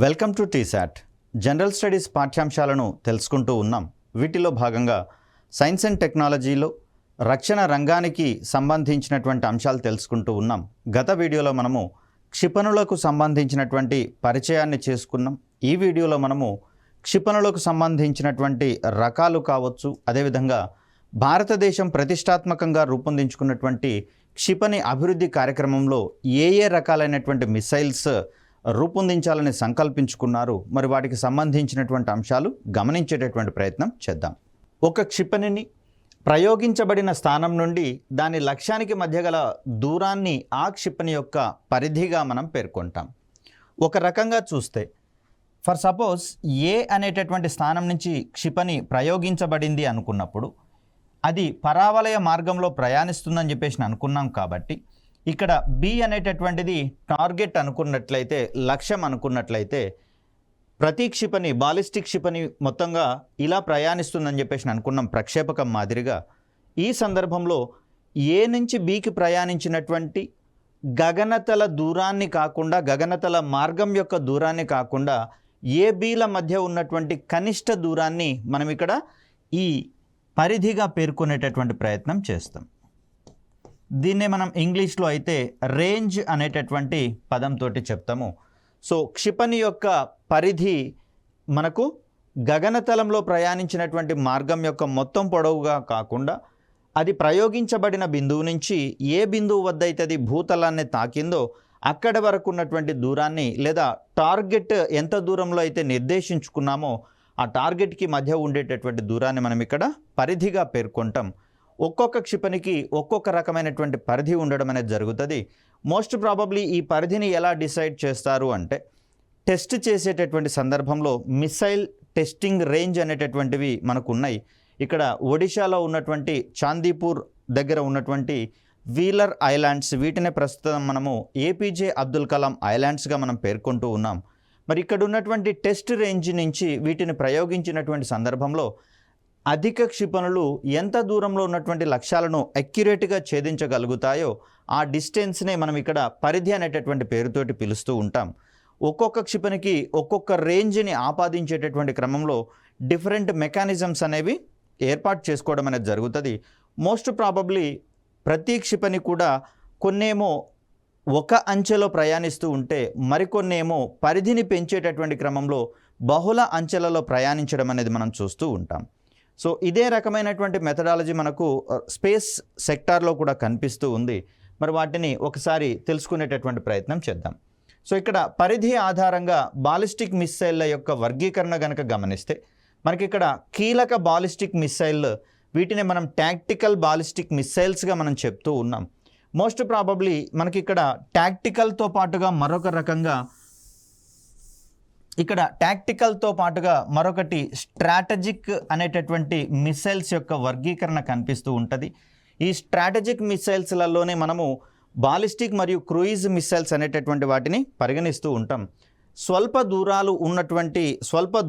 Welcome to T-SAT. General studies పాఠ్యాంశాలను తెలుసుకుంటూ ఉన్నాం. వీటిలో భాగంగా సైన్స్ అండ్ టెక్నాలజీలో రక్షణ రంగానికి సంబంధించినటువంటి అంశాలు తెలుసుకుంటూ ఉన్నాం. గత వీడియోలో మనము క్షిపణులకు సంబంధించినటువంటి పరిచయాన్ని చేసుకున్నాం. ఈ వీడియోలో మనము క్షిపణులకు సంబంధించినటువంటి రకాలు కావచ్చు, అదేవిధంగా భారతదేశం ప్రతిష్టాత్మకంగా రూపొందించుకున్నటువంటి క్షిపణి అభివృద్ధి కార్యక్రమంలో ఏ రకాలైనటువంటి మిసైల్స్ రూపొందించాలని సంకల్పించుకున్నారు, మరి వాటికి సంబంధించినటువంటి అంశాలు గమనించేటటువంటి ప్రయత్నం చేద్దాం. ఒక క్షిపణిని ప్రయోగించబడిన స్థానం నుండి దాని లక్ష్యానికి మధ్య గల దూరాన్ని ఆ క్షిపణి యొక్క పరిధిగా మనం పేర్కొంటాం. ఒక రకంగా చూస్తే ఫర్ సపోజ్ ఏ అనేటటువంటి స్థానం నుంచి క్షిపణి ప్రయోగించబడింది అనుకున్నప్పుడు అది పరావలయ మార్గంలో ప్రయాణిస్తుందని చెప్పేసి అనుకున్నాం. కాబట్టి ఇక్కడ బి అనేటటువంటిది టార్గెట్ అనుకున్నట్లయితే, లక్ష్యం అనుకున్నట్లయితే, ప్రతి క్షిపణి బాలిస్టిక్ క్షిపణి మొత్తంగా ఇలా ప్రయాణిస్తుందని చెప్పేసి అనుకున్నాం ప్రక్షేపకం మాదిరిగా. ఈ సందర్భంలో ఏ నుంచి బికి ప్రయాణించినటువంటి గగనతల దూరాన్ని కాకుండా, గగనతల మార్గం యొక్క దూరాన్ని కాకుండా ఏ బిల మధ్య ఉన్నటువంటి కనిష్ట దూరాన్ని మనం ఇక్కడ ఈ పరిధిగా పేర్కొనేటటువంటి ప్రయత్నం చేస్తాం. దీన్నే మనం ఇంగ్లీష్లో అయితే రేంజ్ అనేటటువంటి పదంతో చెప్తాము. సో క్షిపణి యొక్క పరిధి మనకు గగనతలంలో ప్రయాణించినటువంటి మార్గం యొక్క మొత్తం పొడవుగా కాకుండా అది ప్రయోగించబడిన బిందువు నుంచి ఏ బిందువు వద్ద అయితే అది భూతలాన్ని తాకిందో అక్కడ వరకు ఉన్నటువంటి దూరాన్ని, లేదా టార్గెట్ ఎంత దూరంలో అయితే నిర్దేశించుకున్నామో ఆ టార్గెట్కి మధ్య ఉండేటటువంటి దూరాన్ని మనం ఇక్కడ పరిధిగా పేర్కొంటాం. ఒక్కొక్క క్షిపణికి ఒక్కొక్క రకమైనటువంటి పరిధి ఉండడం అనేది జరుగుతుంది. మోస్ట్ ప్రాబబ్లీ ఈ పరిధిని ఎలా డిసైడ్ చేస్తారు అంటే, టెస్ట్ చేసేటటువంటి సందర్భంలో మిసైల్ టెస్టింగ్ రేంజ్ అనేటటువంటివి మనకు ఉన్నాయి. ఇక్కడ ఒడిశాలో ఉన్నటువంటి చాందీపూర్ దగ్గర ఉన్నటువంటి వీలర్ ఐలాండ్స్, వీటినే ప్రస్తుతం మనము ఏపీజే అబ్దుల్ కలాం ఐలాండ్స్గా మనం పేర్కొంటూ ఉన్నాం. మరి ఇక్కడ ఉన్నటువంటి టెస్ట్ రేంజ్ నుంచి వీటిని ప్రయోగించినటువంటి సందర్భంలో అధిక క్షిపణులు ఎంత దూరంలో ఉన్నటువంటి లక్ష్యాలను అక్యురేట్గా ఛేదించగలుగుతాయో ఆ డిస్టెన్స్నే మనం ఇక్కడ పరిధి అనేటటువంటి పేరుతోటి పిలుస్తూ ఉంటాం. ఒక్కొక్క క్షిపణికి ఒక్కొక్క రేంజ్ని ఆపాదించేటటువంటి క్రమంలో డిఫరెంట్ మెకానిజమ్స్ అనేవి ఏర్పాటు చేసుకోవడం అనేది జరుగుతుంది. మోస్ట్ ప్రాబబ్లీ ప్రతి క్షిపణి కూడా కొన్నేమో ఒక అంచెలో ప్రయాణిస్తూ ఉంటే, మరికొన్నేమో పరిధిని పెంచేటటువంటి క్రమంలో బహుళ అంచెలలో ప్రయాణించడం అనేది మనం చూస్తూ ఉంటాం. సో ఇదే రకమైనటువంటి మెథడాలజీ మనకు స్పేస్ సెక్టార్లో కూడా కనిపిస్తూ ఉంది. మరి వాటిని ఒకసారి తెలుసుకునేటటువంటి ప్రయత్నం చేద్దాం. సో ఇక్కడ పరిధి ఆధారంగా బాలిస్టిక్ మిస్సైళ్ళ యొక్క వర్గీకరణ కనుక గమనిస్తే మనకి ఇక్కడ కీలక బాలిస్టిక్ మిస్సైల్, వీటిని మనం టాక్టికల్ బాలిస్టిక్ మిస్సైల్స్గా మనం చెప్తూ ఉన్నాం. మోస్ట్ ప్రాబబ్లీ మనకి ఇక్కడ టాక్టికల్తో పాటుగా మరొకటి స్ట్రాటజిక్ అనేటటువంటి మిసైల్స్ యొక్క వర్గీకరణ కనిపిస్తూ ఉంటుంది. ఈ స్ట్రాటజిక్ మిసైల్స్లలోనే మనము బాలిస్టిక్ మరియు క్రూయిజ్ మిసైల్స్ అనేటటువంటి వాటిని పరిగణిస్తూ ఉంటాం. స్వల్ప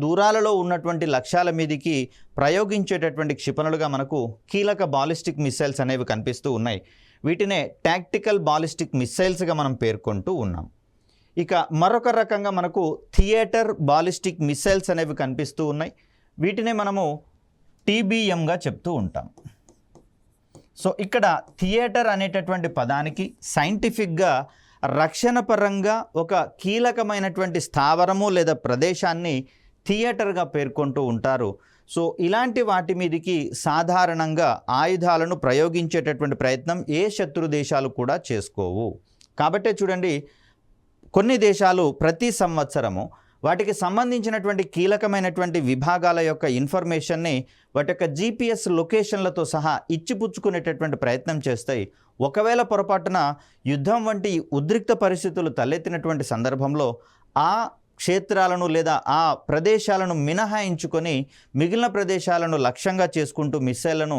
దూరాలలో ఉన్నటువంటి లక్ష్యాల మీదకి ప్రయోగించేటటువంటి క్షిపణులుగా మనకు కీలక బాలిస్టిక్ మిసైల్స్ అనేవి కనిపిస్తూ ఉన్నాయి. వీటినే టాక్టికల్ బాలిస్టిక్ మిసైల్స్గా మనం పేర్కొంటూ ఉన్నాం. ఇక మరొక రకంగా మనకు థియేటర్ బాలిస్టిక్ మిసైల్స్ అనేవి కనిపిస్తూ ఉన్నాయి. వీటినే మనము టీబీఎంగా చెప్తూ ఉంటాం. సో ఇక్కడ థియేటర్ అనేటటువంటి పదానికి సైంటిఫిక్గా రక్షణ పరంగా ఒక కీలకమైనటువంటి స్థావరము లేదా ప్రదేశాన్ని థియేటర్గా పేర్కొంటూ ఉంటారు. సో ఇలాంటి వాటి మీదకి సాధారణంగా ఆయుధాలను ప్రయోగించేటటువంటి ప్రయత్నం ఏ శత్రు దేశాలు కూడా చేసుకోవు. కాబట్టే చూడండి, కొన్ని దేశాలు ప్రతి సంవత్సరము వాటికి సంబంధించినటువంటి కీలకమైనటువంటి విభాగాల యొక్క ఇన్ఫర్మేషన్ని వాటి యొక్క జీపీఎస్ లొకేషన్లతో సహా ఇచ్చిపుచ్చుకునేటటువంటి ప్రయత్నం చేస్తాయి. ఒకవేళ పొరపాటున యుద్ధం వంటి ఉద్రిక్త పరిస్థితులు తలెత్తినటువంటి సందర్భంలో ఆ క్షేత్రాలను లేదా ఆ ప్రదేశాలను మినహాయించుకొని మిగిలిన ప్రదేశాలను లక్ష్యంగా చేసుకుంటూ మిస్సైళ్లను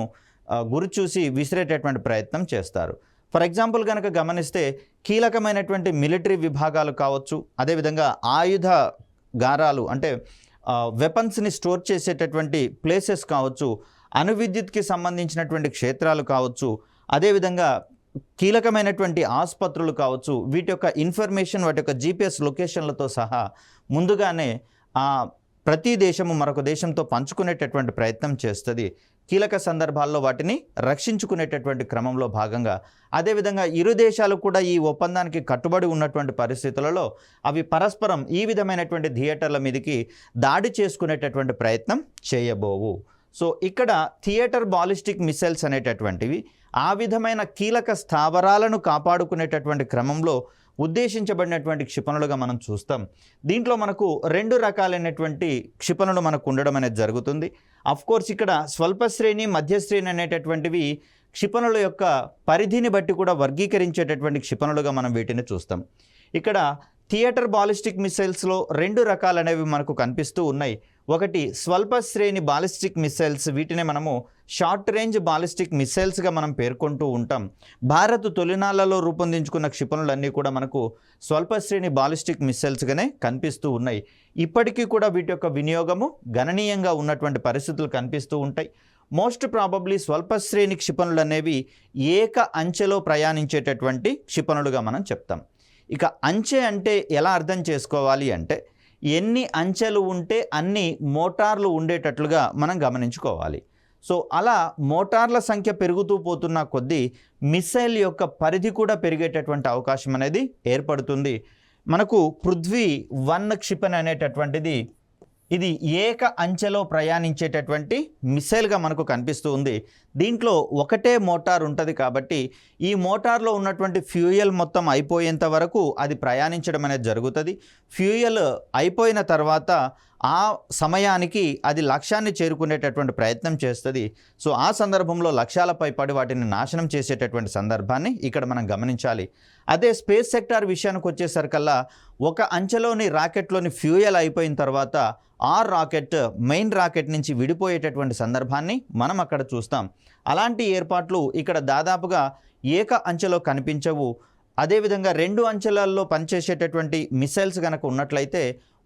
గురిచూసి విసిరేటటువంటి ప్రయత్నం చేస్తారు. ఫర్ ఎగ్జాంపుల్ కనుక గమనిస్తే కీలకమైనటువంటి మిలిటరీ విభాగాలు కావచ్చు, అదేవిధంగా ఆయుధ గారాలు అంటే వెపన్స్ని స్టోర్ చేసేటటువంటి ప్లేసెస్ కావచ్చు, అణువిద్యుత్కి సంబంధించినటువంటి క్షేత్రాలు కావచ్చు, అదేవిధంగా కీలకమైనటువంటి ఆసుపత్రులు కావచ్చు, వీటి యొక్క ఇన్ఫర్మేషన్ వాటి యొక్క జీపీఎస్ లొకేషన్లతో సహా ముందుగానే ప్రతి దేశము మరొక దేశంతో పంచుకునేటటువంటి ప్రయత్నం చేస్తుంది. కీలక సందర్భాల్లో వాటిని రక్షించుకునేటటువంటి క్రమంలో భాగంగా అదేవిధంగా ఇరు దేశాలు కూడా ఈ ఒప్పందానికి కట్టుబడి ఉన్నటువంటి పరిస్థితులలో అవి పరస్పరం ఈ విధమైనటువంటి థియేటర్ల మీదకి దాడి చేసుకునేటటువంటి ప్రయత్నం చేయబోవు. సో ఇక్కడ థియేటర్ బాలిస్టిక్ మిసైల్స్ అనేటటువంటివి ఆ విధమైన కీలక స్థావరాలను కాపాడుకునేటటువంటి క్రమంలో ఉద్దేశించబడినటువంటి క్షిపణులుగా మనం చూస్తాం. దీంట్లో మనకు 2 రకాలైనటువంటి క్షిపణులు మనకు ఉండడం అనేది జరుగుతుంది. కోర్స్ ఇక్కడ స్వల్ప శ్రేణి, మధ్య శ్రేణి అనేటటువంటివి క్షిపణుల యొక్క పరిధిని బట్టి కూడా వర్గీకరించేటటువంటి క్షిపణులుగా మనం వీటిని చూస్తాం. ఇక్కడ థియేటర్ బాలిస్టిక్ మిసైల్స్లో 2 రకాలనేవి మనకు కనిపిస్తూ ఉన్నాయి. ఒకటి స్వల్ప శ్రేణి బాలిస్టిక్ మిసైల్స్, వీటిని మనము షార్ట్ రేంజ్ బాలిస్టిక్ మిసైల్స్గా మనం పేర్కొంటూ ఉంటాం. భారత్ తొలినాళ్లలో రూపొందించుకున్న క్షిపణులన్నీ కూడా మనకు స్వల్ప శ్రేణి బాలిస్టిక్ మిసైల్స్గానే కనిపిస్తూ ఉన్నాయి. ఇప్పటికీ కూడా వీటి యొక్క వినియోగము గణనీయంగా ఉన్నటువంటి పరిస్థితులు కనిపిస్తూ ఉంటాయి. మోస్ట్ ప్రాబబ్లీ స్వల్ప శ్రేణి క్షిపణులు అనేవి ఏక అంచెలో ప్రయాణించేటటువంటి క్షిపణులుగా మనం చెప్తాం. ఇక అంచె అంటే ఎలా అర్థం చేసుకోవాలి అంటే ఎన్ని అంచెలు ఉంటే అన్ని మోటార్లు ఉండేటట్లుగా మనం గమనించుకోవాలి. సో అలా మోటార్ల సంఖ్య పెరుగుతూ పోతున్న కొద్దీ మిసైల్ యొక్క పరిధి కూడా పెరిగేటటువంటి అవకాశం అనేది ఏర్పడుతుంది. మనకు పృథ్వీ-1 క్షిపణి అనేటటువంటిది ఇది ఏక అంచెలో ప్రయాణించేటటువంటి మిసైల్గా మనకు కనిపిస్తూ ఉంది. దీంట్లో ఒకటే మోటార్ ఉంటుంది కాబట్టి ఈ మోటార్లో ఉన్నటువంటి ఫ్యూయల్ మొత్తం అయిపోయేంత వరకు అది ప్రయాణించడం అనేది జరుగుతుంది. ఫ్యూయల్ అయిపోయిన తర్వాత ఆ సమయానికి అది లక్ష్యాన్ని చేరుకునేటటువంటి ప్రయత్నం చేస్తుంది. సో ఆ సందర్భంలో లక్ష్యాలపై పడి వాటిని నాశనం చేసేటటువంటి సందర్భాన్ని ఇక్కడ మనం గమనించాలి. అదే స్పేస్ సెక్టార్ విషయానికి వచ్చేసరికల్లా ఒక అంచెలోని రాకెట్లోని ఫ్యూయల్ అయిపోయిన తర్వాత ఆ రాకెట్ మెయిన్ రాకెట్ నుంచి విడిపోయేటటువంటి సందర్భాన్ని మనం అక్కడ చూస్తాం. అలాంటి ఏర్పాట్లు ఇక్కడ దాదాపుగా ఏక అంచెలో కనిపించవు. అదేవిధంగా 2 అంచెలలో పనిచేసేటటువంటి మిసైల్స్ కనుక ఉన్నట్లయితే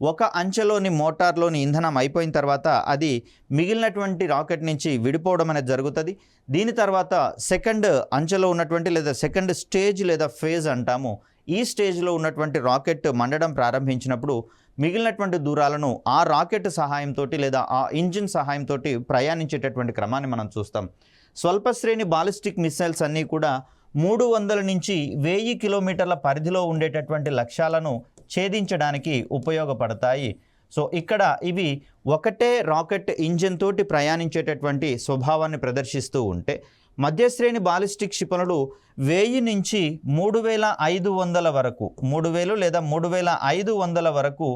ఒక అంచెలోని మోటార్లోని ఇంధనం అయిపోయిన తర్వాత అది మిగిలినటువంటి రాకెట్ నుంచి విడిపోవడం అనేది జరుగుతుంది. దీని తర్వాత సెకండ్ అంచెలో ఉన్నటువంటి లేదా సెకండ్ స్టేజ్ లేదా ఫేజ్ అంటాము. ఈ స్టేజ్లో ఉన్నటువంటి రాకెట్ మండడం ప్రారంభించినప్పుడు మిగిలినటువంటి దూరాలను ఆ రాకెట్ సహాయంతో లేదా ఆ ఇంజిన్ సహాయంతో ప్రయాణించేటటువంటి క్రమాన్ని మనం చూస్తాం. స్వల్ప శ్రేణి బాలిస్టిక్ మిసైల్స్ అన్నీ కూడా 300 నుంచి 1000 కిలోమీటర్ల పరిధిలో ఉండేటటువంటి లక్ష్యాలను ఛేదించడానికి ఉపయోగపడతాయి. సో ఇక్కడ ఇవి ఒకటే రాకెట్ ఇంజిన్ తోటి ప్రయాణించేటటువంటి స్వభావాన్ని ప్రదర్శిస్తూ ఉంటే మధ్యశ్రేణి బాలిస్టిక్ క్షిపణులు 1000 నుంచి 3500 వరకు 3000 లేదా 3500 వరకు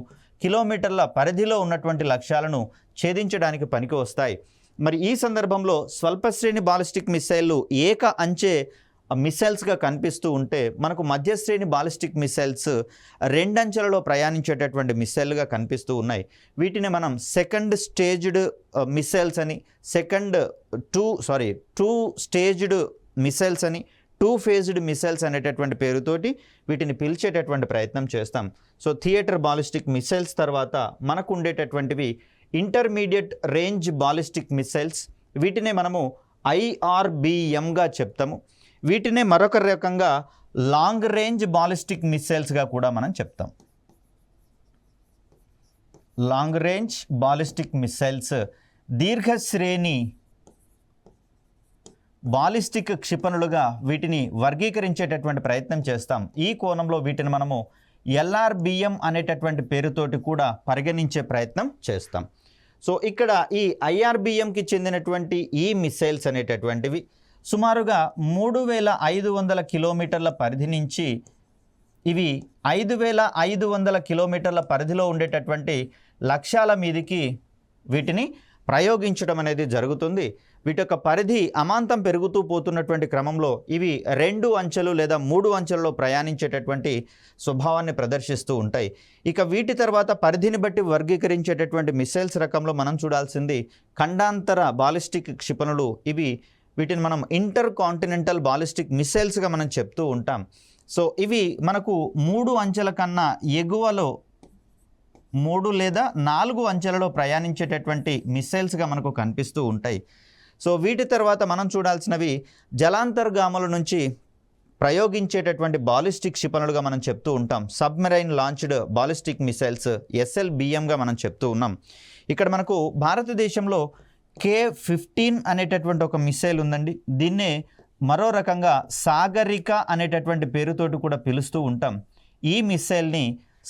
కిలోమీటర్ల పరిధిలో ఉన్నటువంటి లక్ష్యాలను ఛేదించడానికి పనికి వస్తాయి. మరి ఈ సందర్భంలో స్వల్ప శ్రేణి బాలిస్టిక్ మిసైళ్ళు ఏక అంచె మిసైల్స్గా కనిపిస్తూ ఉంటే మనకు మధ్యశ్రేణి బాలిస్టిక్ మిసైల్స్ 2 అంచెలలో ప్రయాణించేటటువంటి మిసైల్గా కనిపిస్తూ ఉన్నాయి. వీటిని మనం సెకండ్ స్టేజ్డ్ మిసైల్స్ అని, టూ స్టేజ్డ్ మిసైల్స్ అని, 2 ఫేజ్డ్ మిసైల్స్ అనేటటువంటి పేరుతోటి వీటిని పిలిచేటటువంటి ప్రయత్నం చేస్తాం. సో థియేటర్ బాలిస్టిక్ మిసైల్స్ తర్వాత మనకు ఉండేటటువంటివి ఇంటర్మీడియట్ రేంజ్ బాలిస్టిక్ మిసైల్స్. వీటినే మనము IRBMగా చెప్తాము. వీటినే మరొక రకంగా లాంగ్ రేంజ్ బాలిస్టిక్ మిసైల్స్గా కూడా మనం చెప్తాం. లాంగ్ రేంజ్ బాలిస్టిక్ మిసైల్స్ దీర్ఘశ్రేణి బాలిస్టిక్ క్షిపణులుగా వీటిని వర్గీకరించేటటువంటి ప్రయత్నం చేస్తాం. ఈ కోణంలో వీటిని మనము LRBM అనేటటువంటి పేరుతోటి కూడా పరిగణించే ప్రయత్నం చేస్తాం. సో ఇక్కడ ఈ IRBMకి చెందినటువంటి ఈ మిసైల్స్ అనేటటువంటివి సుమారుగా 3500 కిలోమీటర్ల పరిధి నుంచి ఇవి 5500 కిలోమీటర్ల పరిధిలో ఉండేటటువంటి లక్ష్యాల మీదికి వీటిని ప్రయోగించడం అనేది జరుగుతుంది. వీటి యొక్క పరిధి అమాంతం పెరుగుతూ పోతున్నటువంటి క్రమంలో ఇవి 2 అంచెలు లేదా 3 అంచెలలో ప్రయాణించేటటువంటి స్వభావాన్ని ప్రదర్శిస్తూ ఉంటాయి. ఇక వీటి తర్వాత పరిధిని బట్టి వర్గీకరించేటటువంటి మిసైల్స్ రకంలో మనం చూడాల్సింది ఖండాంతర బాలిస్టిక్ క్షిపణులు. వీటిని మనం ఇంటర్ కాంటినెంటల్ బాలిస్టిక్ మిసైల్స్గా మనం చెప్తూ ఉంటాం. సో ఇవి మనకు 3 అంచెల కన్నా ఎగువలో 3 లేదా 4 అంచెలలో ప్రయాణించేటటువంటి మిసైల్స్గా మనకు కనిపిస్తూ ఉంటాయి. సో వీటి తర్వాత మనం చూడాల్సినవి జలాంతర్గాముల నుంచి ప్రయోగించేటటువంటి బాలిస్టిక్ క్షిపణులుగా మనం చెప్తూ ఉంటాం. సబ్మెరైన్ లాంచ్డ్ బాలిస్టిక్ మిసైల్స్ SLBMగా మనం చెప్తూ ఉన్నాం. ఇక్కడ మనకు భారతదేశంలో K-15 అనేటటువంటి ఒక మిసైల్ ఉందండి. దీన్నే మరో రకంగా సాగరిక అనేటటువంటి పేరుతోటి కూడా పిలుస్తూ ఉంటాం. ఈ మిసైల్ని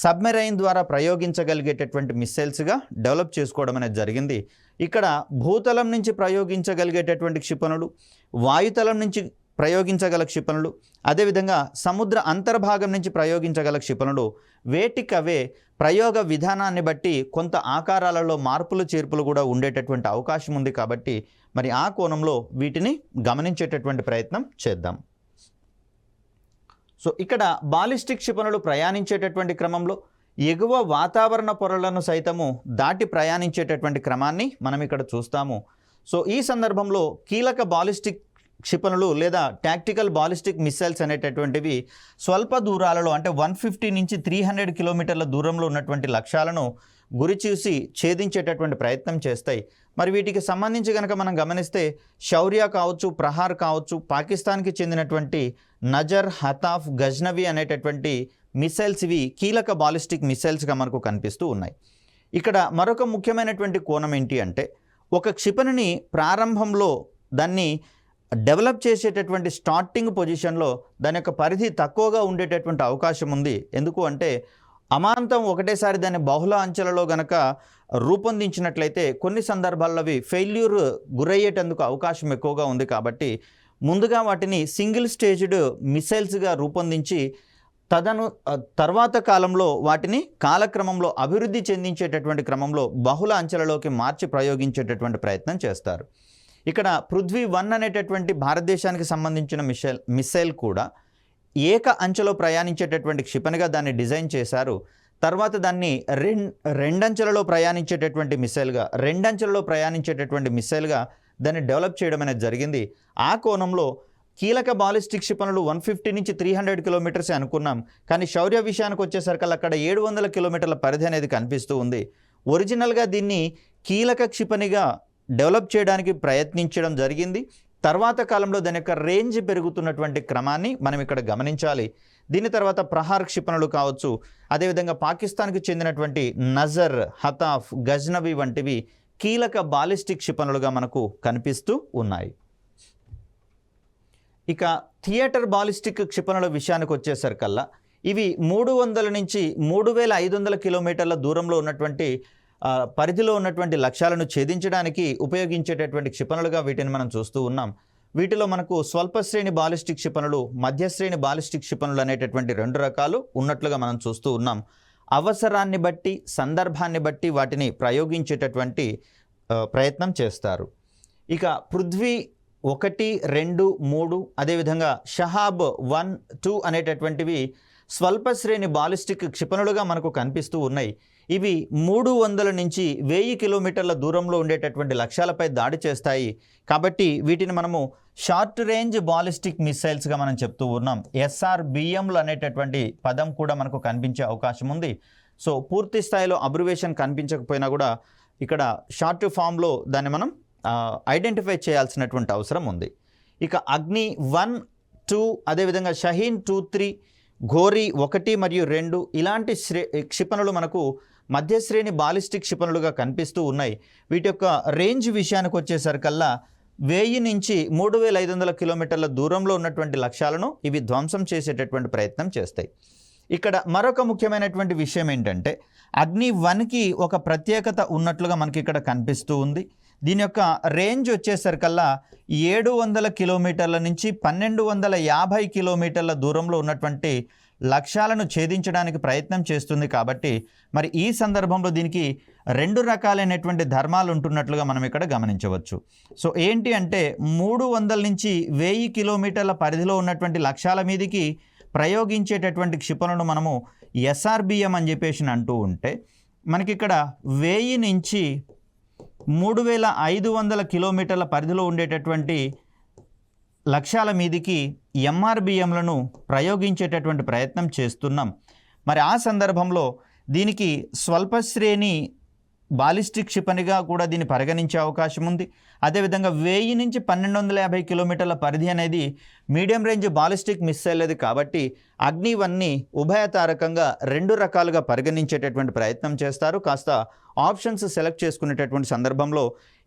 సబ్మెరైన్ ద్వారా ప్రయోగించగలిగేటటువంటి మిసైల్స్గా డెవలప్ చేసుకోవడం అనేది జరిగింది. ఇక్కడ భూతలం నుంచి ప్రయోగించగలిగేటటువంటి క్షిపణులు, వాయుతలం నుంచి ప్రయోగించగల క్షిపణులు, అదేవిధంగా సముద్ర అంతర్భాగం నుంచి ప్రయోగించగల క్షిపణులు వేటికవే ప్రయోగ విధానాన్ని బట్టి కొంత ఆకారాలలో మార్పులు చేర్పులు కూడా ఉండేటటువంటి అవకాశం ఉంది. కాబట్టి మరి ఆ కోణంలో వీటిని గమనించేటటువంటి ప్రయత్నం చేద్దాం. సో ఇక్కడ బాలిస్టిక్ క్షిపణులు ప్రయాణించేటటువంటి క్రమంలో ఎగువ వాతావరణ పొరలను సైతము దాటి ప్రయాణించేటటువంటి క్రమాన్ని మనం ఇక్కడ చూస్తాము. సో ఈ సందర్భంలో కీలక బాలిస్టిక్ క్షిపణులు లేదా టాక్టికల్ బాలిస్టిక్ మిసైల్స్ అనేటటువంటివి స్వల్ప దూరాలలో అంటే 150 నుంచి 300 కిలోమీటర్ల దూరంలో ఉన్నటువంటి లక్ష్యాలను గురి చూసి ఛేదించేటటువంటి ప్రయత్నం చేస్తాయి. మరి వీటికి సంబంధించి కనుక మనం గమనిస్తే శౌర్య కావచ్చు, ప్రహార్ కావచ్చు, పాకిస్తాన్కి చెందినటువంటి నజర్, హతాఫ్, గజ్నవి అనేటటువంటి మిసైల్స్ ఇవి కీలక బాలిస్టిక్ మిసైల్స్గా మనకు కనిపిస్తూ ఉన్నాయి. ఇక్కడ మరొక ముఖ్యమైనటువంటి కోణం ఏంటి అంటే ఒక క్షిపణిని ప్రారంభంలో దాన్ని డెవలప్ చేసేటటువంటి స్టార్టింగ్ పొజిషన్లో దాని యొక్క పరిధి తక్కువగా ఉండేటటువంటి అవకాశం ఉంది. ఎందుకు అంటే అమాంతం ఒకటేసారి దాన్ని బహుళ అంచెలలో గనక రూపొందించినట్లయితే కొన్ని సందర్భాల్లో అవి ఫెయిల్యూర్ గురయ్యేటందుకు అవకాశం ఎక్కువగా ఉంది. కాబట్టి ముందుగా వాటిని సింగిల్ స్టేజ్డ్ మిసైల్స్గా రూపొందించి తర్వాత కాలంలో వాటిని కాలక్రమంలో అభివృద్ధి చెందించేటటువంటి క్రమంలో బహుళ అంచెలలోకి మార్చి ప్రయోగించేటటువంటి ప్రయత్నం చేస్తారు. ఇక్కడ పృథ్వీ-1 అనేటటువంటి భారతదేశానికి సంబంధించిన మిసైల్ కూడా ఏక అంచెలో ప్రయాణించేటటువంటి క్షిపణిగా దాన్ని డిజైన్ చేశారు. తర్వాత దాన్ని రెండంచెలలో ప్రయాణించేటటువంటి మిసైల్గా దాన్ని డెవలప్ చేయడం అనేది జరిగింది. ఆ కోణంలో కీలక బాలిస్టిక్ క్షిపణులు 150 నుంచి 300 కిలోమీటర్స్ అనుకున్నాం. కానీ శౌర్య విషయానికి వచ్చేసరికి అక్కడ 700 కిలోమీటర్ల పరిధి అనేది కనిపిస్తూ ఉంది. ఒరిజినల్గా దీన్ని కీలక క్షిపణిగా డెవలప్ చేయడానికి ప్రయత్నించడం జరిగింది. తర్వాత కాలంలో దాని యొక్క రేంజ్ పెరుగుతున్నటువంటి క్రమాన్ని మనం ఇక్కడ గమనించాలి. దీని తర్వాత ప్రహార్ క్షిపణులు కావచ్చు, అదేవిధంగా పాకిస్తాన్కి చెందినటువంటి నజర్, హతాఫ్, గజ్నవి వంటివి కీలక బాలిస్టిక్ క్షిపణులుగా మనకు కనిపిస్తూ ఉన్నాయి. ఇక థియేటర్ బాలిస్టిక్ క్షిపణుల విషయానికి వచ్చేసరికల్లా ఇవి 300 నుంచి 3500 కిలోమీటర్ల దూరంలో ఉన్నటువంటి పరిధిలో ఉన్నటువంటి లక్ష్యాలను ఛేదించడానికి ఉపయోగించేటటువంటి క్షిపణులుగా వీటిని మనం చూస్తూ ఉన్నాం. వీటిలో మనకు స్వల్ప శ్రేణి బాలిస్టిక్ క్షిపణులు, మధ్యశ్రేణి బాలిస్టిక్ క్షిపణులు అనేటటువంటి 2 రకాలు ఉన్నట్లుగా మనం చూస్తూ ఉన్నాం. అవసరాన్ని బట్టి, సందర్భాన్ని బట్టి వాటిని ప్రయోగించేటటువంటి ప్రయత్నం చేస్తారు. ఇక పృథ్వీ-1, 2, 3 అదేవిధంగా షహాబ్ 1, 2 అనేటటువంటివి స్వల్ప శ్రేణి బాలిస్టిక్ క్షిపణులుగా మనకు కనిపిస్తూ ఉన్నాయి. ఇవి 300 నుంచి 1000 కిలోమీటర్ల దూరంలో ఉండేటటువంటి లక్ష్యాలపై దాడి చేస్తాయి. కాబట్టి వీటిని మనము షార్ట్ రేంజ్ బాలిస్టిక్ మిసైల్స్గా మనం చెప్తూ ఉన్నాం. SRBMలు అనేటటువంటి పదం కూడా మనకు కనిపించే అవకాశం ఉంది. సో పూర్తి స్థాయిలో అబ్రివేషన్ కనిపించకపోయినా కూడా ఇక్కడ షార్ట్ ఫామ్లో దాన్ని మనం ఐడెంటిఫై చేయాల్సినటువంటి అవసరం ఉంది. ఇక అగ్ని-1, 2 అదేవిధంగా షహీన్ 2, 3, ఘోరీ 1 మరియు 2 ఇలాంటి క్షిపణులు మనకు మధ్యశ్రేణి బాలిస్టిక్ క్షిపణులుగా కనిపిస్తూ ఉన్నాయి. వీటి యొక్క రేంజ్ విషయానికి వచ్చేసరికల్లా 1000 నుంచి 3500 కిలోమీటర్ల దూరంలో ఉన్నటువంటి లక్ష్యాలను ఇవి ధ్వంసం చేసేటటువంటి ప్రయత్నం చేస్తాయి. ఇక్కడ మరొక ముఖ్యమైనటువంటి విషయం ఏంటంటే అగ్ని-1కి ఒక ప్రత్యేకత ఉన్నట్లుగా మనకి ఇక్కడ కనిపిస్తూ ఉంది. దీని యొక్క రేంజ్ వచ్చేసరికల్లా 700 కిలోమీటర్ల నుంచి 1250 కిలోమీటర్ల దూరంలో ఉన్నటువంటి లక్ష్యాలను ఛేదించడానికి ప్రయత్నం చేస్తుంది. కాబట్టి మరి ఈ సందర్భంలో దీనికి 2 రకాలైనటువంటి ధర్మాలు ఉంటున్నట్లుగా మనం ఇక్కడ గమనించవచ్చు. సో ఏంటి అంటే 300 నుంచి 1000 కిలోమీటర్ల పరిధిలో ఉన్నటువంటి లక్ష్యాల మీదకి ప్రయోగించేటటువంటి క్షిపణులను మనము SRBM అని చెప్పేసి అంటూ ఉంటే, మనకి ఇక్కడ 1000 నుంచి 3500 కిలోమీటర్ల పరిధిలో ఉండేటటువంటి లక్ష్యాల మీదికి MRBMలను ప్రయోగించేటటువంటి ప్రయత్నం చేస్తున్నాం. మరి ఆ సందర్భంలో దీనికి స్వల్ప శ్రేణి బాలిస్టిక్ క్షిపణిగా కూడా దీన్ని పరిగణించే అవకాశం ఉంది. అదేవిధంగా 1000 నుంచి 1250 కిలోమీటర్ల పరిధి అనేది మీడియం రేంజ్ బాలిస్టిక్ మిస్సైల్ అది కాబట్టి అగ్ని-1ని ఉభయతారకంగా 2 రకాలుగా పరిగణించేటటువంటి ప్రయత్నం చేస్తారు. కాస్త ఆప్షన్స్ సెలెక్ట్ చేసుకునేటటువంటి సందర్భంలో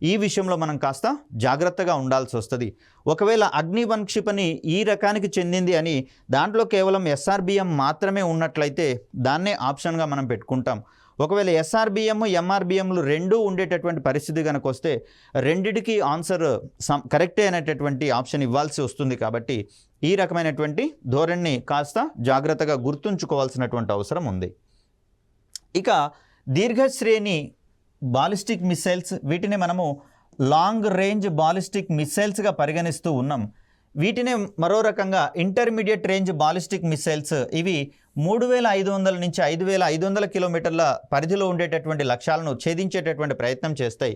ఈ విషయంలో మనం కాస్త జాగ్రత్తగా ఉండాల్సి వస్తుంది. ఒకవేళ అగ్ని-1 క్షిపణి ఈ రకానికి చెందింది అని దాంట్లో కేవలం SRBM మాత్రమే ఉన్నట్లయితే దాన్నే ఆప్షన్గా మనం పెట్టుకుంటాం. ఒకవేళ SRBM, MRBMలు రెండూ ఉండేటటువంటి పరిస్థితి కనుక వస్తే రెండిటికి ఆన్సర్ కరెక్టే అనేటటువంటి ఆప్షన్ ఇవ్వాల్సి వస్తుంది. కాబట్టి ఈ రకమైనటువంటి ధోరణిని కాస్త జాగ్రత్తగా గుర్తుంచుకోవాల్సినటువంటి అవసరం ఉంది. ఇక దీర్ఘశ్రేణి బాలిస్టిక్ మిస్సైల్స్, వీటిని మనము లాంగ్ రేంజ్ బాలిస్టిక్ మిస్సైల్స్గా పరిగణిస్తూ ఉన్నాం. వీటినే మరో రకంగా ఇంటర్మీడియట్ రేంజ్ బాలిస్టిక్ మిస్సైల్స్, ఇవి 3500 నుంచి 5500 కిలోమీటర్ల పరిధిలో ఉండేటటువంటి లక్ష్యాలను ఛేదించేటటువంటి ప్రయత్నం చేస్తాయి.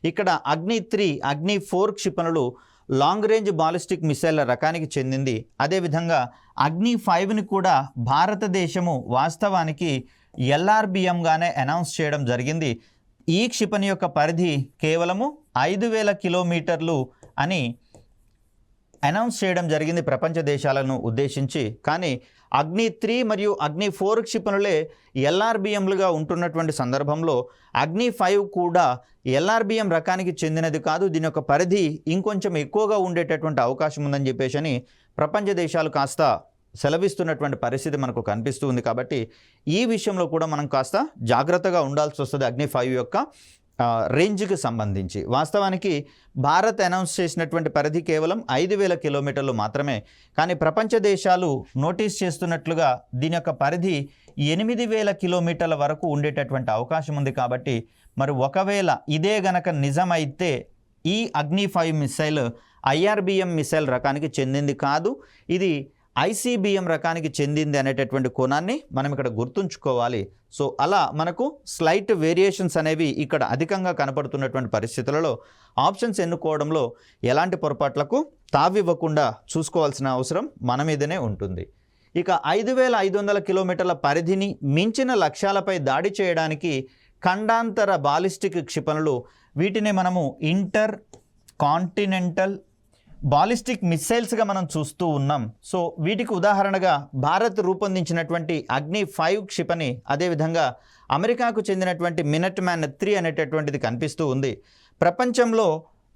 ఇక్కడ అగ్ని-3, అగ్ని-4 క్షిపణులు లాంగ్ రేంజ్ బాలిస్టిక్ మిస్సైల్ల రకానికి చెందింది. అదేవిధంగా అగ్ని-5ని కూడా భారతదేశము వాస్తవానికి LRBMగానే అనౌన్స్ చేయడం జరిగింది. ఈ క్షిపణి యొక్క పరిధి కేవలము 5000 కిలోమీటర్లు అని అనౌన్స్ చేయడం జరిగింది ప్రపంచ దేశాలను ఉద్దేశించి. కానీ అగ్ని-3 మరియు అగ్ని-4 క్షిపణులే LRBMలుగా ఉంటున్నటువంటి సందర్భంలో అగ్ని-5 కూడా LRBM రకానికి చెందినది కాదు, దీని యొక్క పరిధి ఇంకొంచెం ఎక్కువగా ఉండేటటువంటి అవకాశం ఉందని చెప్పేసి ప్రపంచ దేశాలు కాస్త సెలవిస్తున్నటువంటి పరిస్థితి మనకు కనిపిస్తూ ఉంది. కాబట్టి ఈ విషయంలో కూడా మనం కాస్త జాగ్రత్తగా ఉండాల్సి వస్తుంది అగ్ని-5 యొక్క రేంజ్కి సంబంధించి. వాస్తవానికి భారత్ అనౌన్స్ చేసినటువంటి పరిధి కేవలం 5000 కిలోమీటర్లు మాత్రమే. కానీ ప్రపంచ దేశాలు నోటీస్ చేస్తున్నట్లుగా దీని యొక్క పరిధి 8000 కిలోమీటర్ల వరకు ఉండేటటువంటి అవకాశం ఉంది. కాబట్టి మరి ఒకవేళ ఇదే గనక నిజమైతే ఈ అగ్ని-5 మిస్సైల్ IRBM మిస్సైల్ రకానికి చెందింది కాదు, ఇది ICBM రకానికి చెందింది అనేటటువంటి కోణాన్ని మనం ఇక్కడ గుర్తుంచుకోవాలి. సో అలా మనకు స్లైట్ వేరియేషన్స్ అనేవి ఇక్కడ అధికంగా కనపడుతున్నటువంటి పరిస్థితులలో ఆప్షన్స్ ఎన్నుకోవడంలో ఎలాంటి పొరపాట్లకు తావివ్వకుండా చూసుకోవాల్సిన అవసరం మన మీదనే ఉంటుంది. ఇక 5500 కిలోమీటర్ల పరిధిని మించిన లక్ష్యాలపై దాడి చేయడానికి ఖండాంతర బాలిస్టిక్ క్షిపణులు, వీటిని మనము ఇంటర్ కాంటినెంటల్ బాలిస్టిక్ మిస్సైల్స్గా మనం చూస్తూ ఉన్నాం. సో వీటికి ఉదాహరణగా భారత్ రూపొందించినటువంటి అగ్ని-5 క్షిపణి, అదేవిధంగా అమెరికాకు చెందినటువంటి మినట్మ్యాన్-3 అనేటటువంటిది కనిపిస్తూ ఉంది. ప్రపంచంలో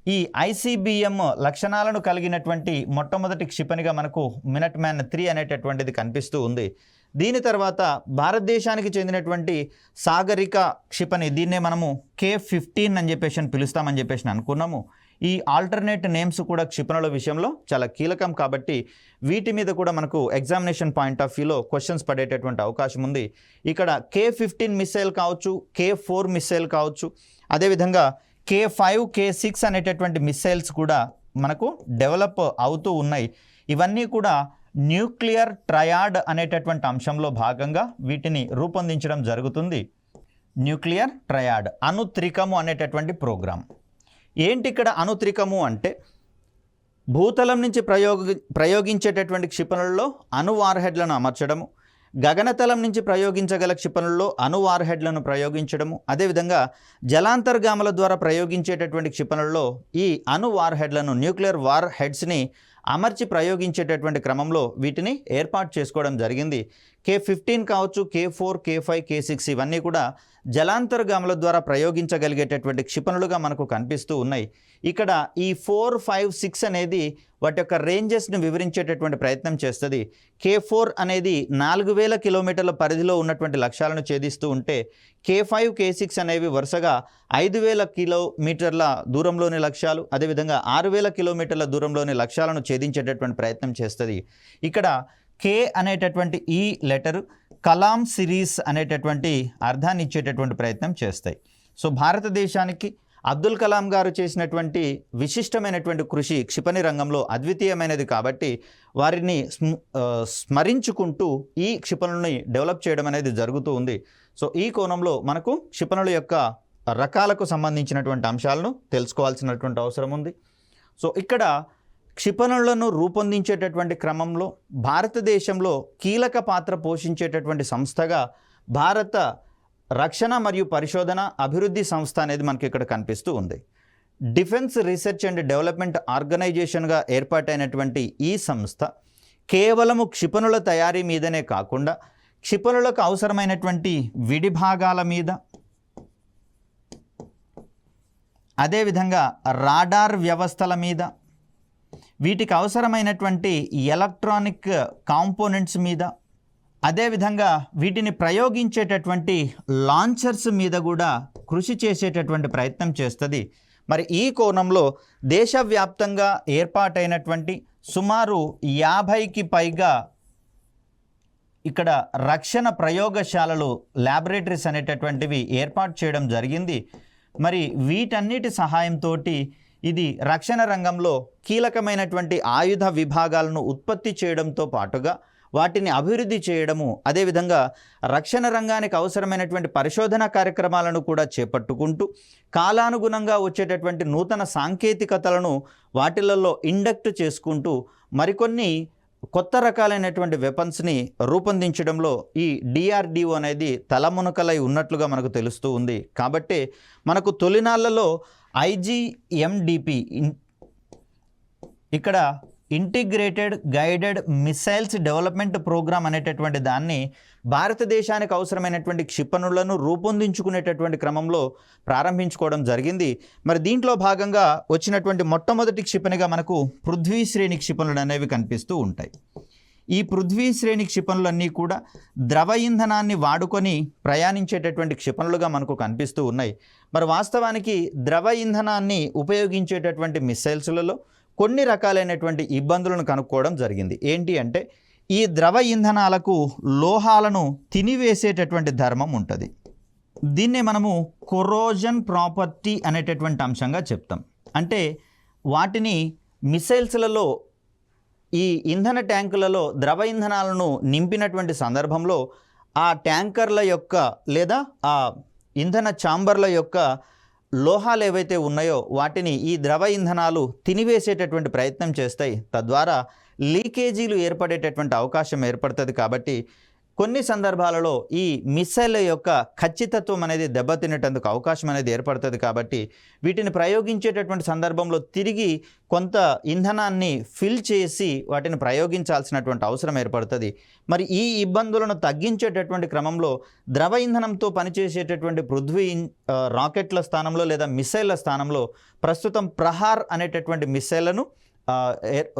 ఈ ICBM లక్షణాలను కలిగినటువంటి మొట్టమొదటి క్షిపణిగా మనకు మినట్మ్యాన్-3 అనేటటువంటిది కనిపిస్తూ ఉంది. దీని తర్వాత భారతదేశానికి చెందినటువంటి సాగరిక క్షిపణి, దీన్నే మనము K-15 అని చెప్పేసి పిలుస్తామని చెప్పేసి అనుకున్నాము. ఈ ఆల్టర్నేట్ నేమ్స్ కూడా క్షిపణుల విషయంలో చాలా కీలకం కాబట్టి వీటి మీద కూడా మనకు ఎగ్జామినేషన్ పాయింట్ ఆఫ్ వ్యూలో క్వశ్చన్స్ పడేటటువంటి అవకాశం ఉంది. ఇక్కడ K-15 మిస్సైల్ కావచ్చు, K-4 మిస్సైల్ కావచ్చు, అదేవిధంగా K-5, K-6 అనేటటువంటి మిస్సైల్స్ కూడా మనకు డెవలప్ అవుతూ ఉన్నాయి. ఇవన్నీ కూడా న్యూక్లియర్ ట్రయాడ్ అనేటటువంటి అంశంలో భాగంగా వీటిని రూపొందించడం జరుగుతుంది. న్యూక్లియర్ ట్రయాడ్, అణుత్రికము అనేటటువంటి ప్రోగ్రాం. ఏంటి ఇక్కడ అణుత్రికము అంటే భూతలం నుంచి ప్రయోగించేటటువంటి క్షిపణులలో అణు వార్హెడ్లను అమర్చడము, గగనతలం నుంచి ప్రయోగించగల క్షిపణుల్లో అణు వార్హెడ్లను ప్రయోగించడము, అదేవిధంగా జలాంతర్గాముల ద్వారా ప్రయోగించేటటువంటి క్షిపణుల్లో ఈ అణు వార్హెడ్లను, న్యూక్లియర్ వార్ హెడ్స్ని అమర్చి ప్రయోగించేటటువంటి క్రమంలో వీటిని ఏర్పాటు చేసుకోవడం జరిగింది. K-15 కావచ్చు, K-4, K-5, K-6 ఇవన్నీ కూడా జలాంతర్గాముల ద్వారా ప్రయోగించగలిగేటటువంటి క్షిపణులుగా మనకు కనిపిస్తూ ఉన్నాయి. ఇక్కడ ఈ 4, 5, 6 అనేది వాటి యొక్క రేంజెస్ని వివరించేటటువంటి ప్రయత్నం చేస్తుంది. K-4 అనేది 4000 కిలోమీటర్ల పరిధిలో ఉన్నటువంటి లక్ష్యాలను ఛేదిస్తూ ఉంటే K-5, K-6 అనేవి వరుసగా 5000 కిలోమీటర్ల దూరంలోని లక్ష్యాలు, అదేవిధంగా 6000 కిలోమీటర్ల దూరంలోని లక్ష్యాలను ఛేదించేటటువంటి ప్రయత్నం చేస్తుంది. ఇక్కడ K అనేటటువంటి ఈ లెటర్ కలాం సిరీస్ అనేటటువంటి అర్థాన్ని ఇచ్చేటటువంటి ప్రయత్నం చేస్తాయి. సో భారతదేశానికి అబ్దుల్ కలాం గారు చేసినటువంటి విశిష్టమైనటువంటి కృషి క్షిపణి రంగంలో అద్వితీయమైనది కాబట్టి వారిని స్మరించుకుంటూ ఈ క్షిపణుల్ని డెవలప్ చేయడం అనేది జరుగుతూ ఉంది. సో ఈ కోణంలో మనకు క్షిపణుల యొక్క రకాలకు సంబంధించినటువంటి అంశాలను తెలుసుకోవాల్సినటువంటి అవసరం ఉంది. సో ఇక్కడ క్షిపణులను రూపొందించేటటువంటి క్రమంలో భారతదేశంలో కీలక పాత్ర పోషించేటటువంటి సంస్థగా భారత రక్షణ మరియు పరిశోధన అభివృద్ధి సంస్థ అనేది మనకి ఇక్కడ కనిపిస్తూ ఉంది. డిఫెన్స్ రీసెర్చ్ అండ్ డెవలప్మెంట్ ఆర్గనైజేషన్గా ఏర్పాటైనటువంటి ఈ సంస్థ కేవలము క్షిపణుల తయారీ మీదనే కాకుండా క్షిపణులకు అవసరమైనటువంటి విడిభాగాల మీద, అదేవిధంగా రాడార్ వ్యవస్థల మీద, వీటికి అవసరమైనటువంటి ఎలక్ట్రానిక్ కాంపోనెంట్స్ మీద, అదేవిధంగా వీటిని ప్రయోగించేటటువంటి లాంచర్స్ మీద కూడా కృషి చేసేటటువంటి ప్రయత్నం చేస్తుంది. మరి ఈ కోణంలో దేశవ్యాప్తంగా ఏర్పాటైనటువంటి సుమారు 50కి పైగా ఇక్కడ రక్షణ ప్రయోగశాలలు, ల్యాబొరేటరీస్ అనేటటువంటివి ఏర్పాటు చేయడం జరిగింది. మరి వీటన్నిటి సహాయంతో ఇది రక్షణ రంగంలో కీలకమైనటువంటి ఆయుధ విభాగాలను ఉత్పత్తి చేయడంతో పాటుగా వాటిని అభివృద్ధి చేయడము, అదేవిధంగా రక్షణ రంగానికి అవసరమైనటువంటి పరిశోధన కార్యక్రమాలను కూడా చేపట్టుకుంటూ కాలానుగుణంగా వచ్చేటటువంటి నూతన సాంకేతికతలను వాటిలలో ఇండక్ట్ చేసుకుంటూ మరికొన్ని కొత్త రకాలైనటువంటి వెపన్స్ని రూపొందించడంలో ఈ DRDO అనేది తలమునకలై ఉన్నట్లుగా మనకు తెలుస్తూ ఉంది. కాబట్టి మనకు తొలినాళ్లలో IGMDP ఇక్కడ integrated guided missiles development programme అనేటటువంటి దాన్ని భారతదేశానికి అవసరమైనటువంటి క్షిపణులను రూపొందించుకునేటటువంటి క్రమంలో ప్రారంభించుకోవడం జరిగింది. మరి దీంట్లో భాగంగా వచ్చినటువంటి మొట్టమొదటి క్షిపణిగా మనకు పృథ్వీ శ్రేణి క్షిపణులు అనేవి కనిపిస్తూ ఉంటాయి. ఈ పృథ్వీ శ్రేణి క్షిపణులన్నీ కూడా ద్రవ ఇంధనాన్ని వాడుకొని ప్రయాణించేటటువంటి క్షిపణులుగా మనకు కనిపిస్తూ ఉన్నాయి. మరి వాస్తవానికి ద్రవ ఇంధనాన్ని ఉపయోగించేటటువంటి మిసైల్స్లలో కొన్ని రకాలైనటువంటి ఇబ్బందులను కనుక్కోవడం జరిగింది. ఏంటి అంటే ఈ ద్రవ ఇంధనాలకు లోహాలను తినివేసేటటువంటి ధర్మం ఉంటుంది. దీన్నే మనము కొరోజన్ ప్రాపర్టీ అనేటటువంటి అంశంగా చెప్తాం. అంటే వాటిని మిసైల్స్లలో ఈ ఇంధన ట్యాంకులలో ద్రవ ఇంధనాలను నింపినటువంటి సందర్భంలో ఆ ట్యాంకర్ల యొక్క లేదా ఆ ఇంధన ఛాంబర్ల యొక్క లోహాలు ఏవైతే ఉన్నాయో వాటిని ఈ ద్రవ ఇంధనాలు తినివేసేటటువంటి ప్రయత్నం చేస్తాయి. తద్వారా లీకేజీలు ఏర్పడేటటువంటి అవకాశం ఏర్పడుతుంది. కాబట్టి కొన్ని సందర్భాలలో ఈ మిసైల్ యొక్క ఖచ్చితత్వం అనేది దెబ్బతినేటందుకు అవకాశం అనేది ఏర్పడుతుంది. కాబట్టి వీటిని ప్రయోగించేటటువంటి సందర్భంలో తిరిగి కొంత ఇంధనాన్ని ఫిల్ చేసి వాటిని ప్రయోగించాల్సినటువంటి అవసరం ఏర్పడుతుంది. మరి ఈ ఇబ్బందులను తగ్గించేటటువంటి క్రమంలో ద్రవ ఇంధనంతో పనిచేసేటటువంటి పృథ్వీ రాకెట్ల స్థానంలో లేదా మిసైళ్ల స్థానంలో ప్రస్తుతం ప్రహార్ అనేటటువంటి మిసైళ్లను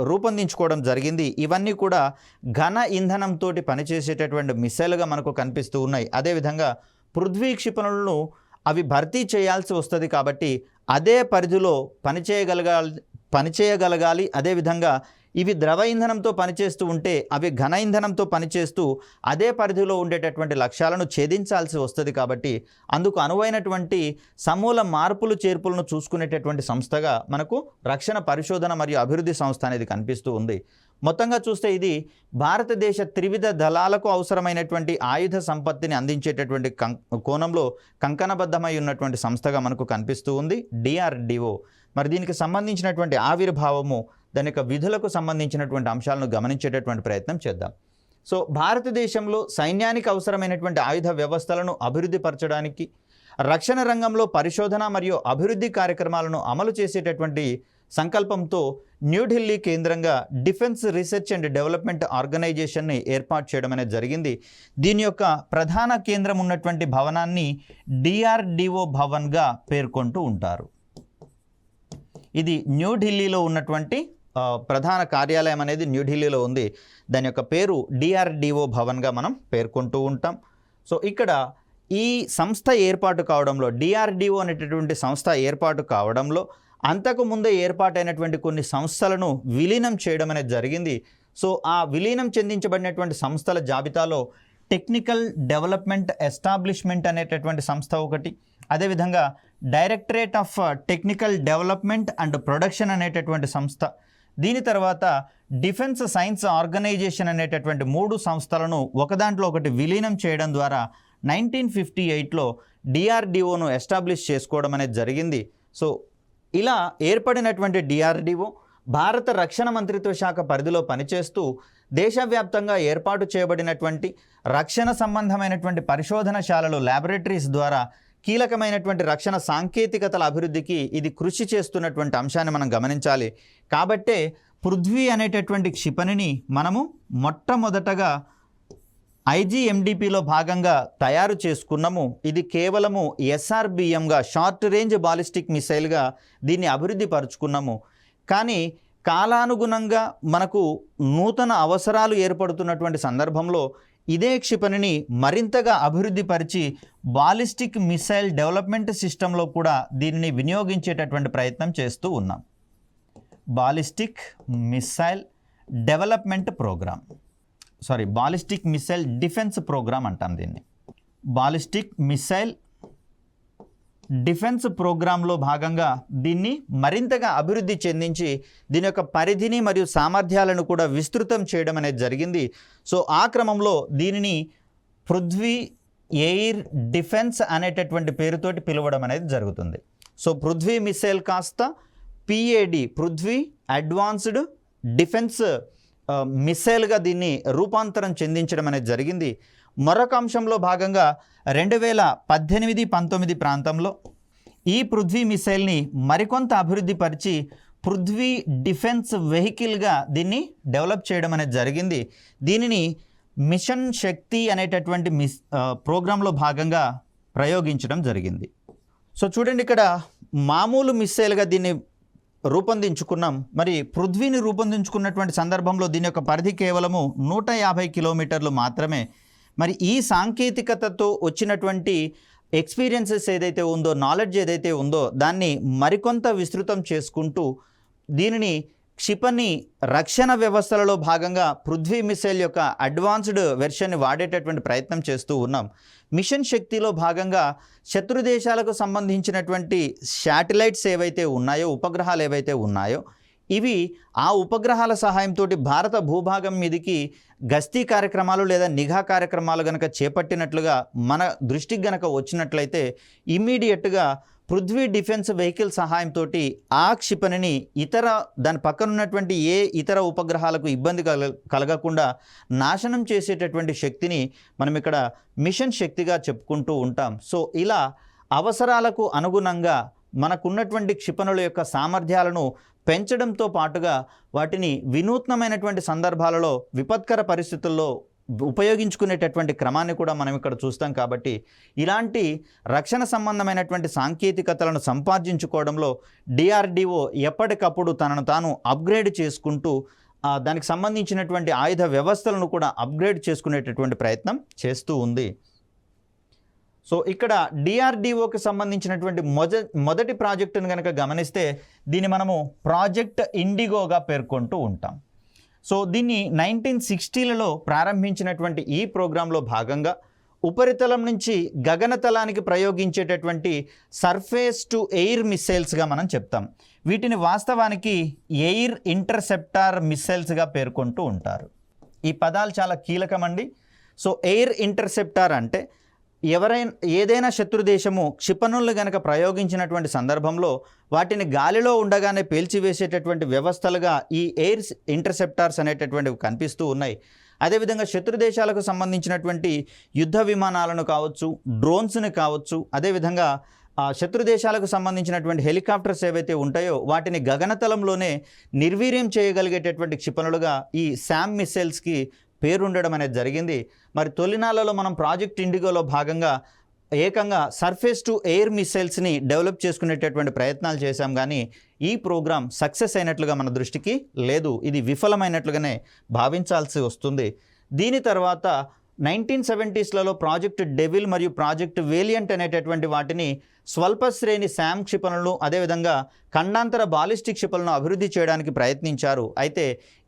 రూపొందించుకోవడం జరిగింది. ఇవన్నీ కూడా ఘన ఇంధనంతో పనిచేసేటటువంటి మిసైల్గా మనకు కనిపిస్తూ ఉన్నాయి. అదేవిధంగా పృథ్వీ క్షిపణులను అవి భర్తీ చేయాల్సి వస్తుంది. కాబట్టి అదే పరిధిలో పనిచేయగలగాలి. అదేవిధంగా ఇవి ద్రవ ఇంధనంతో పనిచేస్తూ ఉంటే అవి ఘన ఇంధనంతో పనిచేస్తూ అదే పరిధిలో ఉండేటటువంటి లక్ష్యాలను ఛేదించాల్సి వస్తుంది. కాబట్టి అందుకు అనువైనటువంటి సమూల మార్పులు చేర్పులను చూసుకునేటటువంటి సంస్థగా మనకు రక్షణ పరిశోధన మరియు అభివృద్ధి సంస్థ అనేది కనిపిస్తూ ఉంది. మొత్తంగా చూస్తే ఇది భారతదేశ త్రివిధ దళాలకు అవసరమైనటువంటి ఆయుధ సంపత్తిని అందించేటటువంటి కోణంలో కంకణబద్ధమై ఉన్నటువంటి సంస్థగా మనకు కనిపిస్తూ ఉంది DRDO. మరి దీనికి సంబంధించినటువంటి ఆవిర్భావము, దాని యొక్క విధులకు సంబంధించినటువంటి అంశాలను గమనించేటటువంటి ప్రయత్నం చేద్దాం. సో భారతదేశంలో సైన్యానికి అవసరమైనటువంటి ఆయుధ వ్యవస్థలను అభివృద్ధి పరచడానికి, రక్షణ రంగంలో పరిశోధన మరియు అభివృద్ధి కార్యక్రమాలను అమలు చేసేటటువంటి సంకల్పంతో న్యూఢిల్లీ కేంద్రంగా డిఫెన్స్ రీసెర్చ్ అండ్ డెవలప్మెంట్ ఆర్గనైజేషన్ని ఏర్పాటు చేయడం అనేది జరిగింది. దీని యొక్క ప్రధాన కేంద్రం ఉన్నటువంటి భవనాన్ని DRDO భవన్గా పేర్కొంటూ ఉంటారు. ఇది న్యూఢిల్లీలో ఉన్నటువంటి ప్రధాన కార్యాలయం అనేది న్యూఢిల్లీలో ఉంది. దాని యొక్క పేరు DRDO భవన్గా మనం పేర్కొంటూ ఉంటాం. సో ఇక్కడ ఈ సంస్థ ఏర్పాటు కావడంలో, DRDO అనేటటువంటి సంస్థ ఏర్పాటు కావడంలో అంతకు ముందే ఏర్పాటైనటువంటి కొన్ని సంస్థలను విలీనం చేయడం అనేది జరిగింది. సో ఆ విలీనం చెందించబడినటువంటి సంస్థల జాబితాలో టెక్నికల్ డెవలప్మెంట్ ఎస్టాబ్లిష్మెంట్ అనేటటువంటి సంస్థ ఒకటి, అదేవిధంగా directorate of technical development and production అనేటటువంటి సంస్థ, దీని తర్వాత డిఫెన్స్ సైన్స్ ఆర్గనైజేషన్ అనేటటువంటి 3 సంస్థలను ఒకదాంట్లో ఒకటి విలీనం చేయడం ద్వారా 1958లో DRDOను ఎస్టాబ్లిష్ చేసుకోవడం అనేది జరిగింది. సో ఇలా ఏర్పడినటువంటి DRDO భారత రక్షణ మంత్రిత్వ శాఖ పరిధిలో పనిచేస్తూ దేశవ్యాప్తంగా ఏర్పాటు చేయబడినటువంటి రక్షణ సంబంధమైనటువంటి పరిశోధనశాలలు ల్యాబొరేటరీస్ ద్వారా కీలకమైనటువంటి రక్షణ సాంకేతికతల అభివృద్ధికి ఇది కృషి చేస్తున్నటువంటి అంశాన్ని మనం గమనించాలి. కాబట్టే పృథ్వీ అనేటటువంటి క్షిపణిని మనము మొట్టమొదటగా IGMDPలో భాగంగా తయారు చేసుకున్నాము. ఇది కేవలము SRBMగా షార్ట్ రేంజ్ బాలిస్టిక్ మిసైల్గా దీన్ని అభివృద్ధి పరుచుకున్నాము. కానీ కాలానుగుణంగా మనకు నూతన అవసరాలు ఏర్పడుతున్నటువంటి సందర్భంలో ఇదే క్షిపణిని మరింతగా అభివృద్ధి పరిచి బాలిస్టిక్ మిసైల్ డెవలప్మెంట్ సిస్టంలో కూడా దీనిని వినియోగించేటటువంటి ప్రయత్నం చేస్తూ ఉన్నాం. Ballistic missile development programme, ballistic missile defence programme అంటాం దీన్ని. బాలిస్టిక్ మిసైల్ డిఫెన్స్ ప్రోగ్రాంలో భాగంగా దీన్ని మరింతగా అభివృద్ధి చెందించి దీని యొక్క పరిధిని మరియు సామర్థ్యాలను కూడా విస్తృతం చేయడం అనేది జరిగింది. సో ఆ క్రమంలో దీనిని పృథ్వీ ఎయిర్ డిఫెన్స్ అనేటటువంటి పేరుతోటి పిలవడం అనేది జరుగుతుంది. సో పృథ్వీ మిసైల్ కాస్త PAD పృథ్వీ అడ్వాన్స్డ్ డిఫెన్స్ మిసైల్గా దీన్ని రూపాంతరం చెందించడం అనేది జరిగింది. మరొక అంశంలో భాగంగా 2018-19 ప్రాంతంలో ఈ పృథ్వీ మిసైల్ని మరికొంత అభివృద్ధి పరిచి పృథ్వీ డిఫెన్స్ వెహికల్గా దీన్ని డెవలప్ చేయడం అనేది జరిగింది. దీనిని మిషన్ శక్తి అనేటటువంటి ప్రోగ్రాంలో భాగంగా ప్రయోగించడం జరిగింది. సో చూడండి, ఇక్కడ మామూలు మిసైల్గా దీన్ని రూపొందించుకున్నాం. మరి పృథ్వీని రూపొందించుకున్నటువంటి సందర్భంలో దీని యొక్క పరిధి కేవలము 150 కిలోమీటర్లు మాత్రమే. మరి ఈ సాంకేతికతతో వచ్చినటువంటి ఎక్స్పీరియన్సెస్ ఏదైతే ఉందో, నాలెడ్జ్ ఏదైతే ఉందో దాన్ని మరికొంత విస్తృతం చేసుకుంటూ దీనిని క్షిపణి రక్షణ వ్యవస్థలలో భాగంగా పృథ్వీ మిసైల్ యొక్క అడ్వాన్స్డ్ వెర్షన్ని వాడేటటువంటి ప్రయత్నం చేస్తూ ఉన్నాం. మిషన్ శక్తిలో భాగంగా శత్రు దేశాలకు సంబంధించినటువంటి శాటిలైట్స్ ఏవైతే ఉన్నాయో, ఉపగ్రహాలు ఏవైతే ఉన్నాయో, ఇవి ఆ ఉపగ్రహాల సహాయంతో భారత భూభాగం మీదకి గస్తీ కార్యక్రమాలు లేదా నిఘా కార్యక్రమాలు గనక చేపట్టినట్లుగా మన దృష్టికి గనక వచ్చినట్లయితే ఇమ్మీడియట్గా పృథ్వీ డిఫెన్స్ వెహికల్ సహాయంతో ఆ క్షిపణిని దాని పక్కన ఉన్నటువంటి ఏ ఇతర ఉపగ్రహాలకు ఇబ్బంది కలగకుండా నాశనం చేసేటటువంటి శక్తిని మనం ఇక్కడ మిషన్ శక్తిగా చెప్పుకుంటూ ఉంటాం. సో ఇలా అవసరాలకు అనుగుణంగా మనకున్నటువంటి క్షిపణుల యొక్క సామర్థ్యాలను పెంచడంతో పాటుగా వాటిని వినూత్నమైనటువంటి సందర్భాలలో విపత్కర పరిస్థితుల్లో ఉపయోగించుకునేటటువంటి క్రమాన్ని కూడా మనం ఇక్కడ చూస్తాం. కాబట్టి ఇలాంటి రక్షణ సంబంధమైనటువంటి సాంకేతికతలను సంపాదించుకోవడంలో DRDO ఎప్పటికప్పుడు తనను తాను అప్గ్రేడ్ చేసుకుంటూ దానికి సంబంధించినటువంటి ఆయుధ వ్యవస్థలను కూడా అప్గ్రేడ్ చేసుకునేటటువంటి ప్రయత్నం చేస్తూ ఉంది. సో ఇక్కడ DRDOకి సంబంధించినటువంటి మొదటి ప్రాజెక్టును కనుక గమనిస్తే దీన్ని మనము ప్రాజెక్ట్ ఇండిగోగా పేర్కొంటూ ఉంటాం. సో దీన్ని 1960లలో ప్రారంభించినటువంటి ఈ ప్రోగ్రాంలో భాగంగా ఉపరితలం నుంచి గగనతలానికి ప్రయోగించేటటువంటి సర్ఫేస్ టు ఎయిర్ మిసైల్స్గా మనం చెప్తాం. వీటిని వాస్తవానికి ఎయిర్ ఇంటర్సెప్టార్ మిసైల్స్గా పేర్కొంటూ ఉంటారు. ఈ పదాలు చాలా కీలకమండి. సో ఎయిర్ ఇంటర్సెప్టార్ అంటే ఏదైనా శత్రు దేశము క్షిపణులను గనక ప్రయోగించినటువంటి సందర్భంలో వాటిని గాలిలో ఉండగానే పేల్చివేసేటటువంటి వ్యవస్థలుగా ఈ ఎయిర్ ఇంటర్సెప్టార్స్ అనేటటువంటివి కనిపిస్తూ ఉన్నాయి. అదేవిధంగా శత్రు దేశాలకు సంబంధించినటువంటి యుద్ధ విమానాలను కావచ్చు, డ్రోన్స్ని కావచ్చు, అదేవిధంగా శత్రు దేశాలకు సంబంధించినటువంటి హెలికాప్టర్స్ ఏవైతే ఉంటాయో వాటిని గగనతలంలోనే నిర్వీర్యం చేయగలిగేటటువంటి క్షిపణులుగా ఈ శామ్ మిసైల్స్కి పేరుండడం అనేది జరిగింది. మరి తొలినాళ్ళలో మనం ప్రాజెక్ట్ ఇండిగోలో భాగంగా ఏకంగా సర్ఫేస్ టు ఎయిర్ మిసైల్స్ని డెవలప్ చేసుకునేటటువంటి ప్రయత్నాలు చేశాం. కానీ ఈ ప్రోగ్రాం సక్సెస్ అయినట్లుగా మన దృష్టికి లేదు. ఇది విఫలమైనట్లుగానే భావించాల్సి వస్తుంది. దీని తర్వాత 1970sలలో ప్రాజెక్ట్ డెవిల్ మరియు ప్రాజెక్ట్ వేలియంట్ అనేటటువంటి వాటిని స్వల్ప శ్రేణి శామ్ క్షిపణులను అదేవిధంగా ఖండాంతర బాలిస్టిక్ క్షిపణులను అభివృద్ధి చేయడానికి ప్రయత్నించారు. అయితే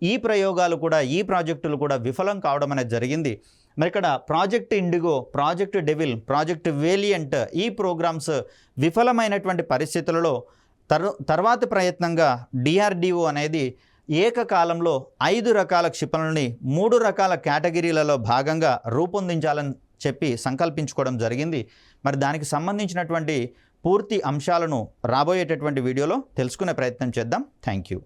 ఈ ప్రయోగాలు కూడా, ఈ ప్రాజెక్టులు కూడా విఫలం కావడం అనేది జరిగింది. మరి ఇక్కడ project IndiGo, project devil, project Valiant ఈ ప్రోగ్రామ్స్ విఫలమైనటువంటి పరిస్థితులలో తర్వాతి ప్రయత్నంగా DRDO అనేది ఏకకాలంలో 5 రకాల క్షిపణుల్ని 3 రకాల కేటగిరీలలో భాగంగా రూపొందించాలని చెప్పి సంకల్పించుకోవడం జరిగింది. మరి దానికి సంబంధించినటువంటి పూర్తి అంశాలను రాబోయేటటువంటి వీడియోలో తెలుసుకునే ప్రయత్నం చేద్దాం. Thank you.